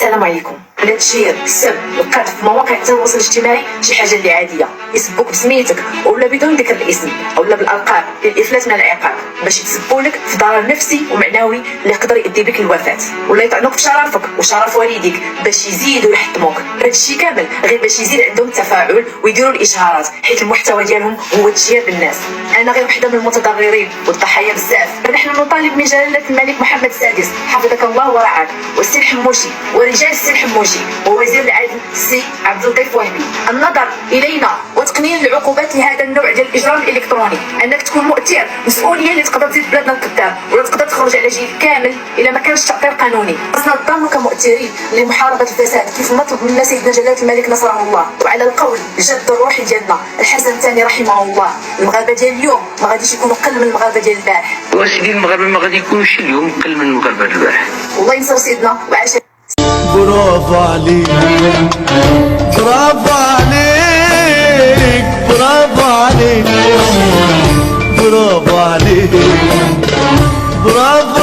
السلام عليكم. التشهير، السب، القذف في مواقع التواصل الاجتماعي شي حاجه اللي عاديه. يسبوك بسميتك ولا بدون ذكر الاسم اولا بالالقاب للافلات من العقاب باش يتسبوا لك في ضرر نفسي ومعنوي اللي يقدر يؤدي بك للوفاه، ولا يطعنوك في شرفك وشرف والديك باش يزيدوا يحطموك. هادشي كامل غير باش يزيد عندهم التفاعل ويديروا الاشهارات، حيت المحتوى ديالهم هو التشهير بالناس. انا غير وحده من المتضررين والضحايا بزاف. نحن نطالب من جلاله الملك محمد السادس حفظك الله ورعاك والسي الحموشي ورجال السي الحموشي ووزير العدل السي عبد اللطيف وهبي النظر الينا وتقنين العقوبات لهذا النوع ديال الاجرام الالكتروني. انك تكون مؤثر، مسؤوليه اللي تقدر تزيد بلادنا لقدام ولا تقدر تخرج على جيل كامل الا ما كانش تعطيل قانوني. خصنا نضمنوا كمؤثرين لمحاربه الفساد كيف ما طلب منا سيدنا جلاله الملك نصره الله. وعلى القول الجد الروحي ديالنا الحسن الثاني رحمه الله، المغاربه ديال اليوم ما غاديش يكونوا قل من المغاربه ديال البارح. وسيدي المغاربه ما غادي يكونوش اليوم قل من المغاربه البارح. والله ينصر سيدنا وعاش. برافو عليك، برافو عليك، برافو عليك، برافو عليك، برافو